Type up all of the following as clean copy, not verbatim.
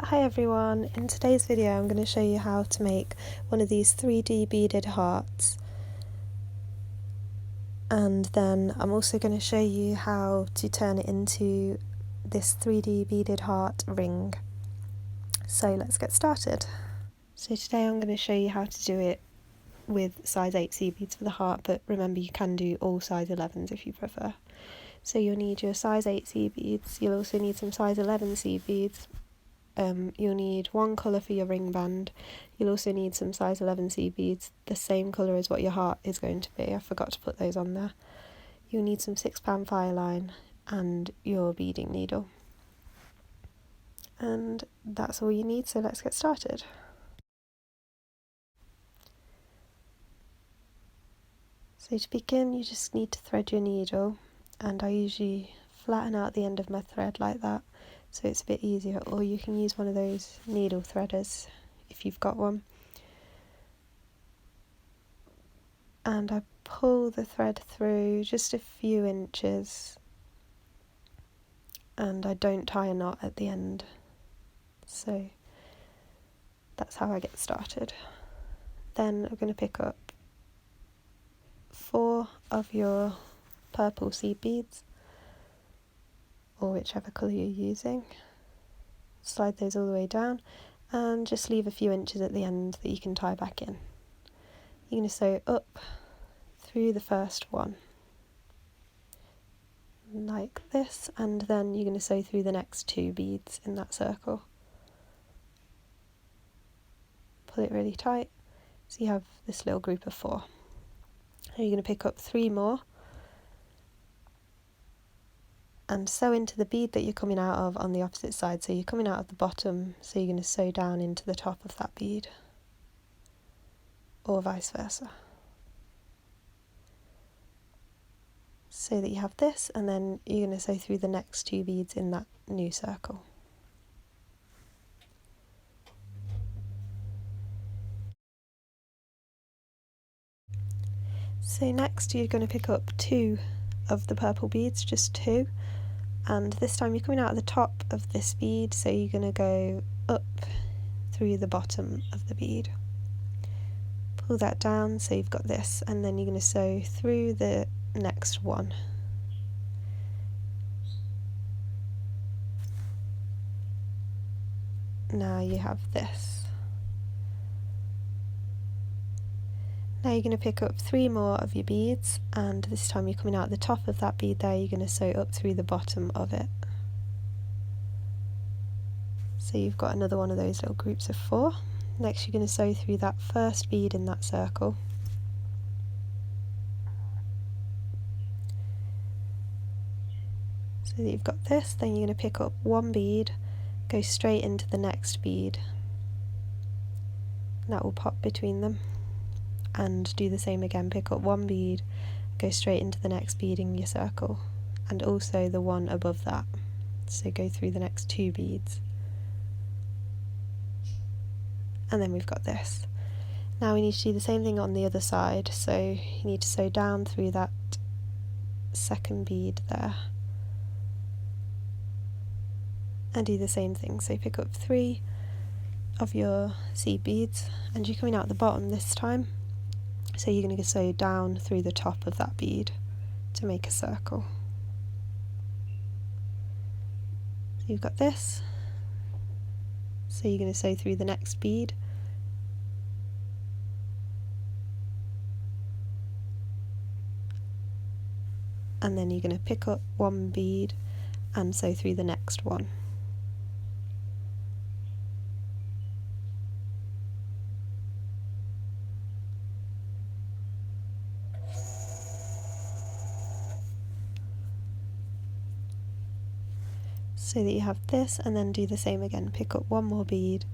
Hi everyone, in today's video I'm going to show you how to make one of these 3D beaded hearts, and then I'm also going to show you how to turn it into this 3D beaded heart ring. So let's get started. So today I'm going to show you how to do it with size 8 seed beads for the heart, but remember you can do all size 11s if you prefer. So you'll need your size 8 seed beads, you'll also need some size 11 seed beads. You'll need one colour for your ring band. You'll also need some size 11 seed beads, the same colour as what your heart is going to be. I forgot to put those on there. You'll need some 6-pound fire line and your beading needle. And that's all you need, so let's get started. So to begin, you just need to thread your needle, and I usually flatten out the end of my thread like that, so it's a bit easier, or you can use one of those needle threaders if you've got one. And I pull the thread through just a few inches, and I don't tie a knot at the end, so that's how I get started. Then I'm going to pick up 4 of your purple seed beads, or whichever colour you're using. Slide those all the way down and just leave a few inches at the end that you can tie back in. You're going to sew up through the first one like this, and then you're going to sew through the next 2 beads in that circle. Pull it really tight so you have this little group of 4. And you're going to pick up 3 more and sew into the bead that you're coming out of on the opposite side. So you're coming out of the bottom, so you're going to sew down into the top of that bead, or vice versa. So that you have this, and then you're going to sew through the next 2 beads in that new circle. So next you're going to pick up 2 of the purple beads, just 2, and this time you're coming out of the top of this bead, so you're going to go up through the bottom of the bead. Pull that down so you've got this, and then you're going to sew through the next one. Now you have this. Now you're going to pick up 3 more of your beads, and this time you're coming out the top of that bead there, you're going to sew up through the bottom of it. So you've got another one of those little groups of 4. Next you're going to sew through that first bead in that circle. So that you've got this, then you're going to pick up 1 bead, go straight into the next bead. And that will pop between them. And do the same again, pick up 1 bead, go straight into the next bead in your circle, and also the one above that. So go through the next 2 beads. And then we've got this. Now we need to do the same thing on the other side, so you need to sew down through that second bead there. And do the same thing, so pick up 3 of your seed beads, and you're coming out the bottom this time. So you're going to sew down through the top of that bead to make a circle. So you've got this. So you're going to sew through the next bead. And then you're going to pick up 1 bead and sew through the next one. So that you have this, and then do the same again, pick up 1 more bead,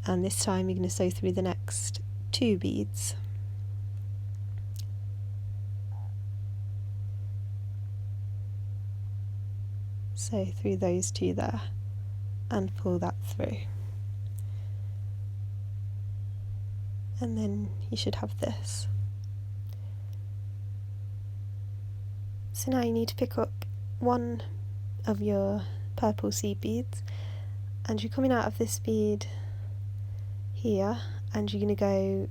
and this time you're going to sew through the next 2 beads. So through those 2 there, and pull that through. And then you should have this. So now you need to pick up 1 of your purple seed beads, and you're coming out of this bead here, and you're going to go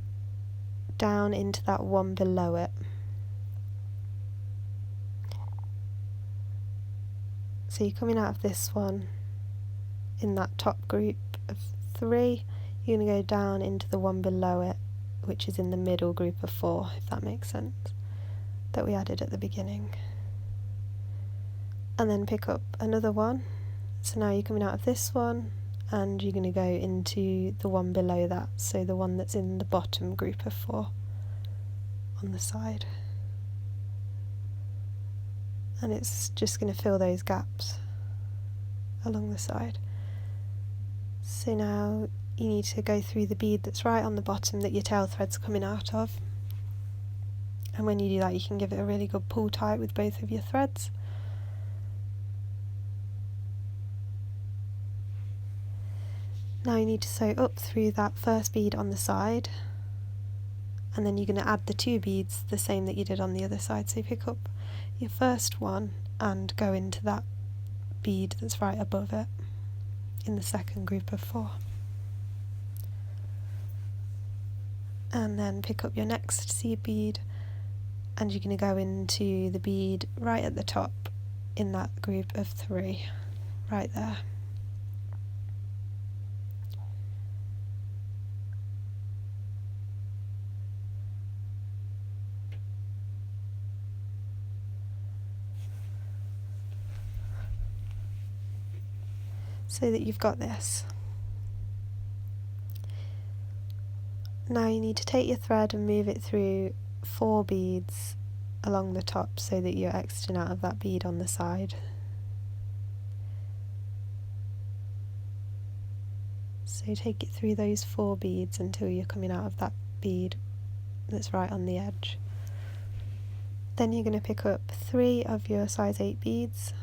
down into that one below it. So you're coming out of this one in that top group of 3, you're going to go down into the one below it, which is in the middle group of 4, if that makes sense, that we added at the beginning. And then pick up another one. So now you're coming out of this one, and you're going to go into the one below that, so the one that's in the bottom group of 4 on the side. And it's just going to fill those gaps along the side. So now you need to go through the bead that's right on the bottom that your tail thread's coming out of. And when you do that, you can give it a really good pull tight with both of your threads. Now you need to sew up through that first bead on the side, and then you're going to add the 2 beads the same that you did on the other side. So you pick up your first one and go into that bead that's right above it in the second group of 4. And then pick up your next seed bead, and you're going to go into the bead right at the top in that group of 3, right there. So that you've got this. Now you need to take your thread and move it through 4 beads along the top so that you're exiting out of that bead on the side. So take it through those 4 beads until you're coming out of that bead that's right on the edge. Then you're going to pick up 3 of your size 8 beads,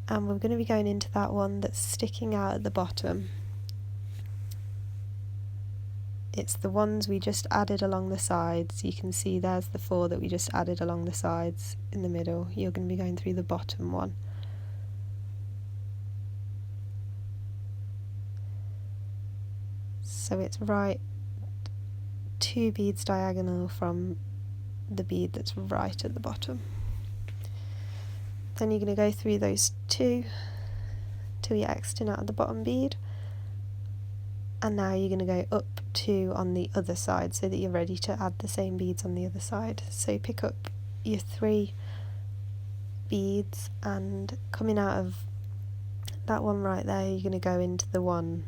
and we're going to be going into that one that's sticking out at the bottom. It's the ones we just added along the sides. You can see there's the 4 that we just added along the sides in the middle. You're going to be going through the bottom one. So it's right 2 beads diagonal from the bead that's right at the bottom. Then you're going to go through those 2 till you're exiting out of the bottom bead, and now you're going to go up 2 on the other side so that you're ready to add the same beads on the other side. So pick up your 3 beads, and coming out of that one right there, you're going to go into the one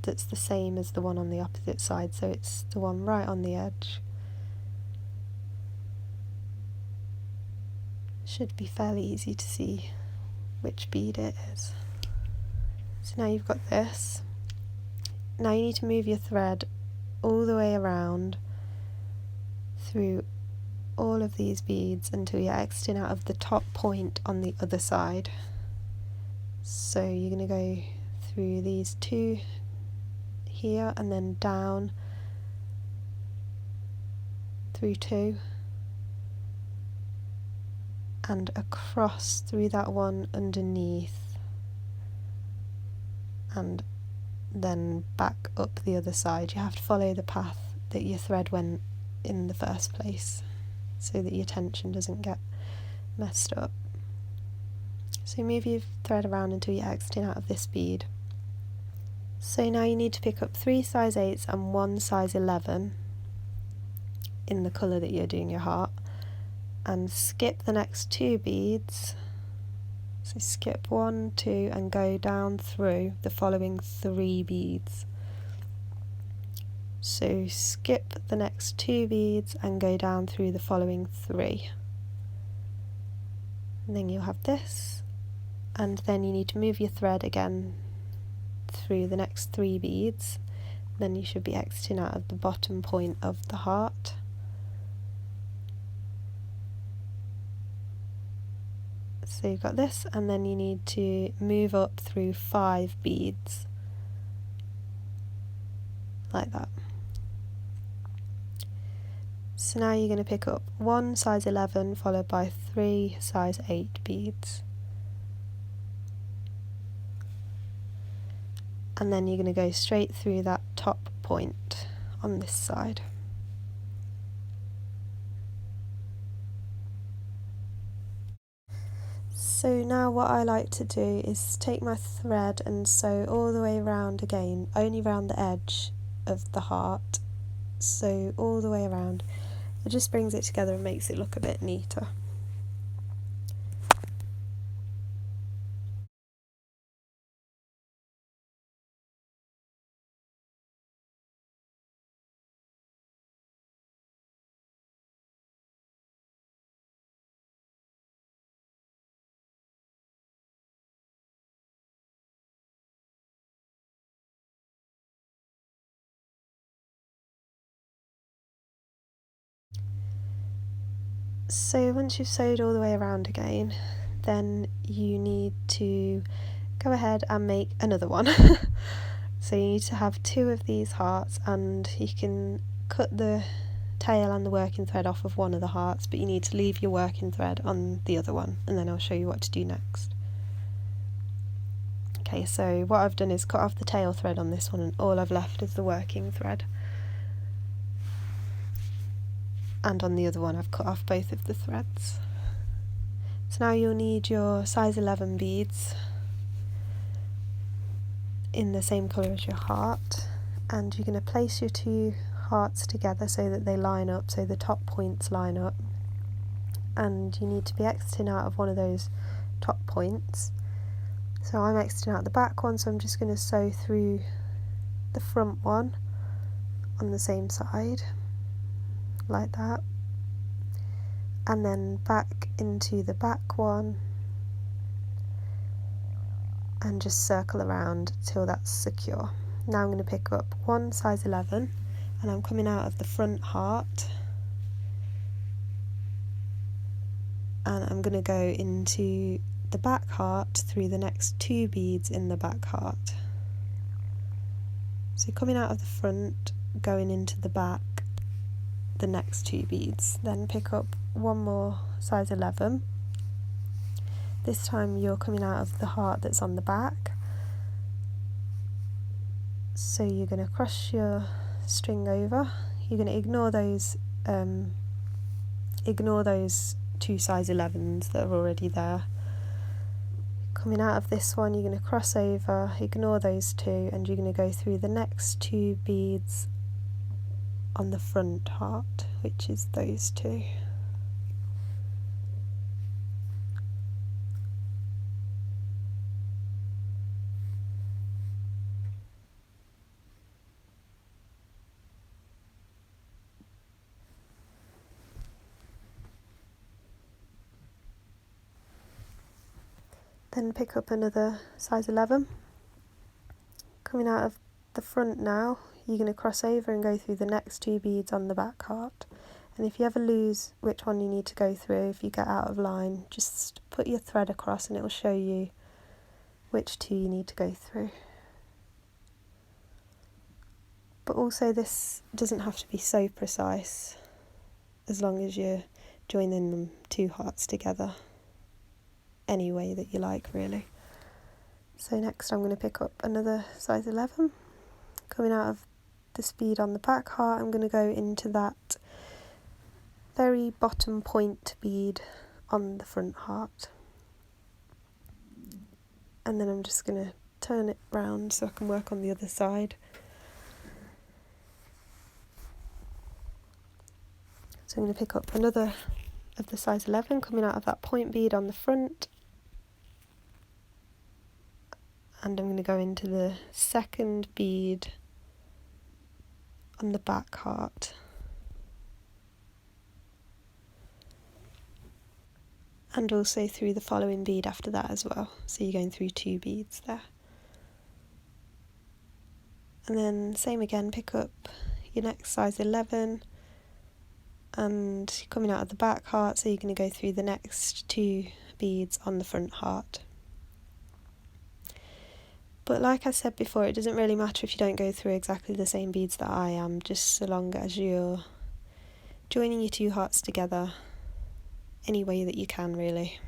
that's the same as the one on the opposite side, so it's the one right on the edge. Should be fairly easy to see which bead it is. So now you've got this. Now you need to move your thread all the way around through all of these beads until you're exiting out of the top point on the other side. So you're going to go through these 2 here and then down through 2 and across through that one underneath, and then back up the other side. You have to follow the path that your thread went in the first place so that your tension doesn't get messed up. So move your thread around until you're exiting out of this bead. So now you need to pick up 3 size 8s and 1 size 11 in the colour that you're doing your heart, and skip the next 2 beads. So skip 1, 2 and go down through the following 3 beads. So skip the next 2 beads and go down through the following 3. And then you'll have this, and then you need to move your thread again through the next 3 beads. Then you should be exiting out of the bottom point of the heart. So you've got this, and then you need to move up through 5 beads like that. So now you're going to pick up 1 size 11 followed by 3 size 8 beads. and then you're going to go straight through that top point on this side. So now what I like to do is take my thread and sew all the way around again, only around the edge of the heart, so all the way around. It just brings it together and makes it look a bit neater. So once you've sewed all the way around again, then you need to go ahead and make another one. So you need to have 2 of these hearts, and you can cut the tail and the working thread off of one of the hearts, but you need to leave your working thread on the other one, and then I'll show you what to do next. Okay, so what I've done is cut off the tail thread on this one, and all I've left is the working thread. And on the other one I've cut off both of the threads. So now you'll need your size 11 beads in the same colour as your heart, and you're going to place your 2 hearts together so that they line up, so the top points line up, and you need to be exiting out of one of those top points. So I'm exiting out the back one, so I'm just going to sew through the front one on the same side, like that, and then back into the back one, and just circle around till that's secure. Now I'm going to pick up one size 11, and I'm coming out of the front heart, and I'm going to go into the back heart through the next 2 beads in the back heart. So coming out of the front, going into the back, the next 2 beads, then pick up one more size 11. This time you're coming out of the heart that's on the back, so you're going to cross your string over. You're going to ignore those 2 size 11s that are already there. Coming out of this one, you're going to cross over, ignore those 2, and you're going to go through the next 2 beads on the front heart, which is those 2. Then pick up another size 11. Coming out of the front now, you're going to cross over and go through the next 2 beads on the back heart. And if you ever lose which one you need to go through, if you get out of line, just put your thread across and it will show you which 2 you need to go through. But also this doesn't have to be so precise, as long as you're joining them 2 hearts together any way that you like, really. So next I'm going to pick up another size 11. Coming out of this bead on the back heart, I'm going to go into that very bottom point bead on the front heart, and then I'm just going to turn it round so I can work on the other side. So I'm going to pick up another of the size 11, coming out of that point bead on the front, and I'm going to go into the second bead on the back heart, and also through the following bead after that as well, so you're going through 2 beads there. And then same again, pick up your next size 11, and coming out of the back heart, so you're going to go through the next 2 beads on the front heart. But like I said before, it doesn't really matter if you don't go through exactly the same beads that I am, just so long as you're joining your 2 hearts together any way that you can, really.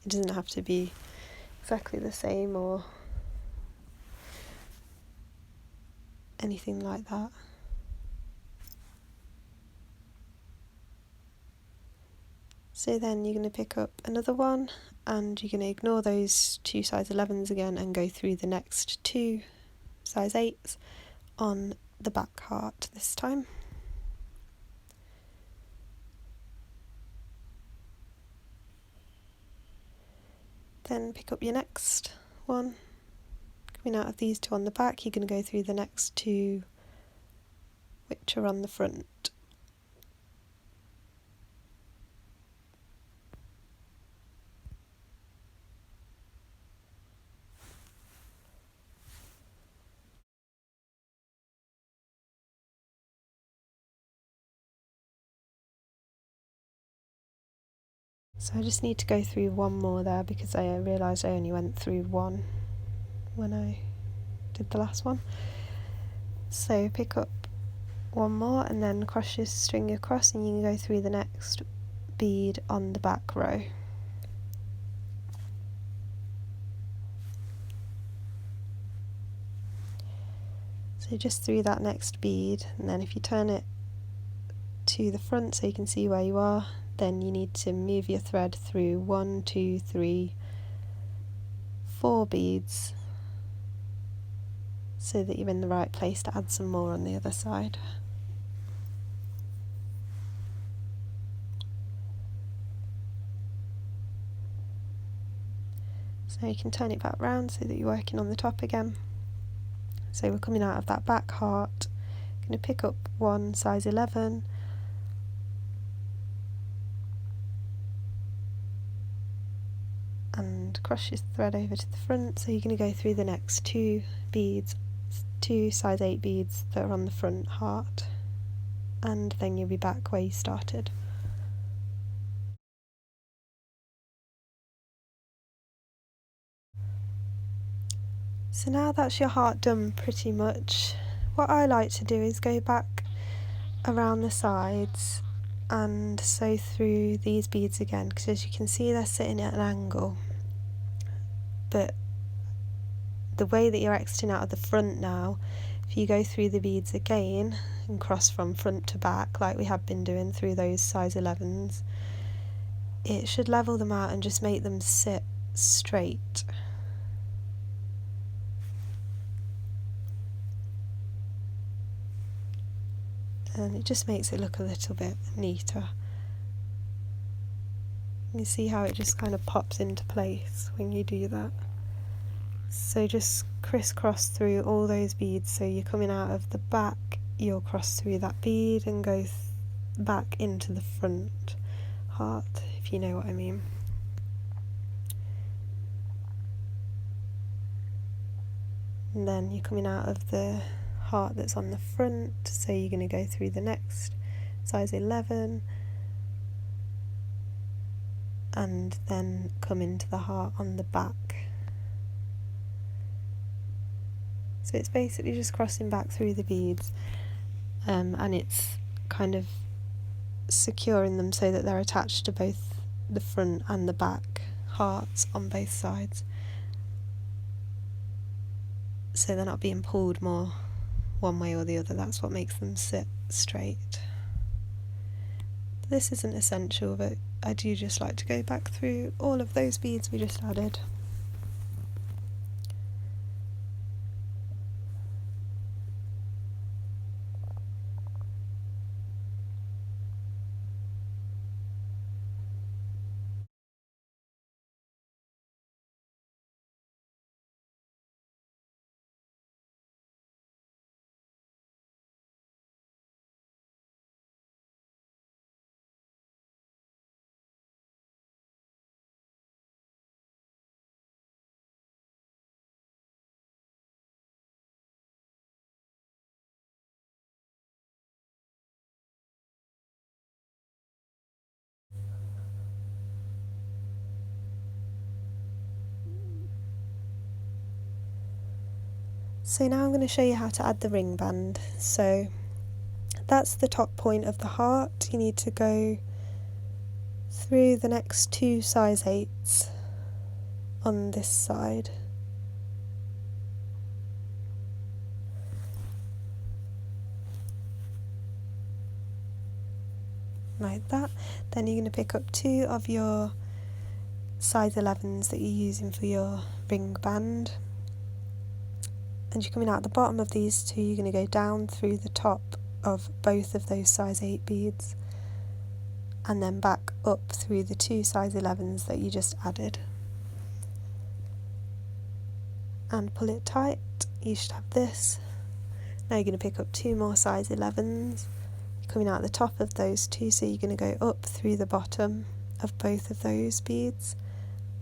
It doesn't have to be exactly the same or anything like that. So then you're going to pick up another one, and you're going to ignore those 2 size 11s again and go through the next 2 size 8s on the back heart this time. Then pick up your next one. Coming out of these 2 on the back, you're going to go through the next 2 which are on the front. So I just need to go through one more there because I realised I only went through one when I did the last one. So pick up one more and then cross your string across, and you can go through the next bead on the back row. So just through that next bead, and then if you turn it to the front so you can see where you are, then you need to move your thread through 1, 2, 3, 4 beads so that you're in the right place to add some more on the other side. So you can turn it back round so that you're working on the top again. So we're coming out of that back heart, going to pick up 1 size 11, and cross your thread over to the front, so you're going to go through the next 2 beads, 2 size 8 beads that are on the front heart, and then you'll be back where you started. So now that's your heart done pretty much, what I like to do is go back around the sides and sew through these beads again, because as you can see they're sitting at an angle, but the way that you're exiting out of the front now, if you go through the beads again and cross from front to back like we have been doing through those size 11s, it should level them out and just make them sit straight. And it just makes it look a little bit neater. You see how it just kind of pops into place when you do that. So just crisscross through all those beads, so you're coming out of the back, you'll cross through that bead and go back into the front heart, if you know what I mean. And then you're coming out of the heart that's on the front, so you're going to go through the next size 11 and then come into the heart on the back. So it's basically just crossing back through the beads, and it's kind of securing them so that they're attached to both the front and the back hearts on both sides, so they're not being pulled more one way or the other. That's what makes them sit straight. This isn't essential, but I do just like to go back through all of those beads we just added. So now I'm going to show you how to add the ring band. So that's the top point of the heart. You need to go through the next 2 size 8s on this side. like that. Then you're going to pick up 2 of your size 11s that you're using for your ring band, and you're coming out the bottom of these 2, you're going to go down through the top of both of those size 8 beads and then back up through the 2 size 11s that you just added, and pull it tight. You should have this. Now you're going to pick up 2 more size 11s, coming out the top of those 2, so you're going to go up through the bottom of both of those beads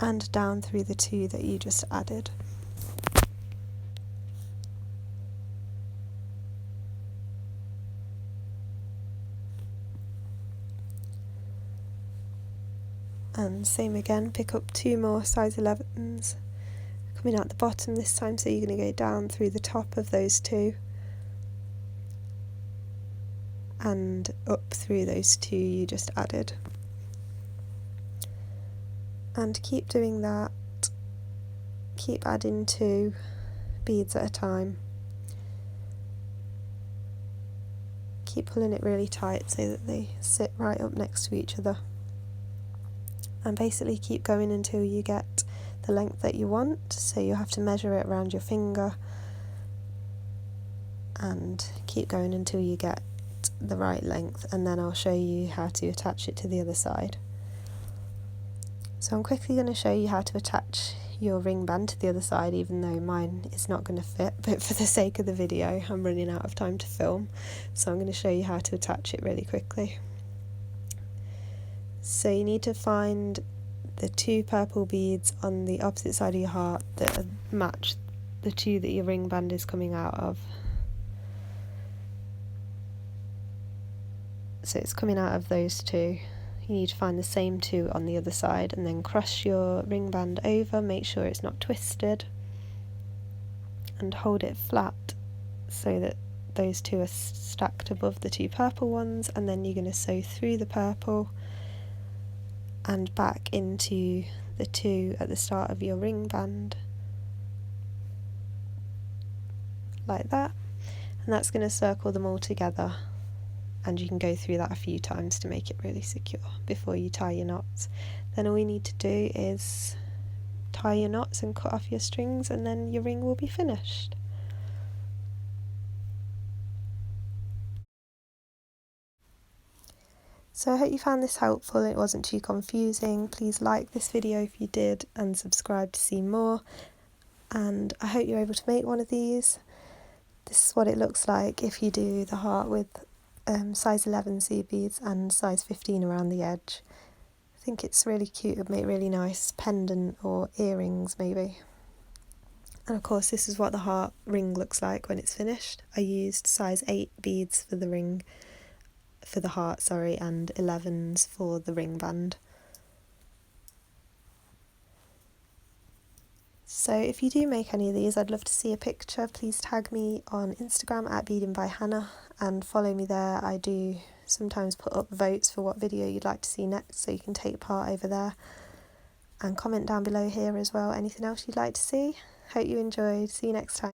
and down through the 2 that you just added. And same again, pick up 2 more size 11s, coming out the bottom this time, so you're going to go down through the top of those 2 and up through those 2 you just added. And keep doing that, keep adding 2 beads at a time. Keep pulling it really tight so that they sit right up next to each other. And basically keep going until you get the length that you want, so you have to measure it around your finger, and keep going until you get the right length, and then I'll show you how to attach it to the other side. So I'm quickly going to show you how to attach your ring band to the other side, even though mine is not going to fit, but for the sake of the video I'm running out of time to film, so I'm going to show you how to attach it really quickly. So you need to find the 2 purple beads on the opposite side of your heart that match the 2 that your ring band is coming out of. So it's coming out of those 2. You need to find the same 2 on the other side, and then cross your ring band over, make sure it's not twisted, and hold it flat so that those 2 are stacked above the 2 purple ones, and then you're going to sew through the purple and back into the 2 at the start of your ring band, like that, and that's going to circle them all together, and you can go through that a few times to make it really secure before you tie your knots. Then all you need to do is tie your knots and cut off your strings, and then your ring will be finished. So I hope you found this helpful and it wasn't too confusing. Please like this video if you did, and subscribe to see more, and I hope you're able to make one of these. This is what it looks like if you do the heart with size 11 seed beads and size 15 around the edge. I think it's really cute. It'd make really nice pendant or earrings maybe. And of course this is what the heart ring looks like when it's finished. I used size 8 beads for the ring, for the heart, sorry, and 11s for the ring band. So if you do make any of these, I'd love to see a picture. Please tag me on Instagram at Beading by Hannah and follow me there. I do sometimes put up votes for what video you'd like to see next, so you can take part over there, and comment down below here as well anything else you'd like to see. Hope you enjoyed. See you next time.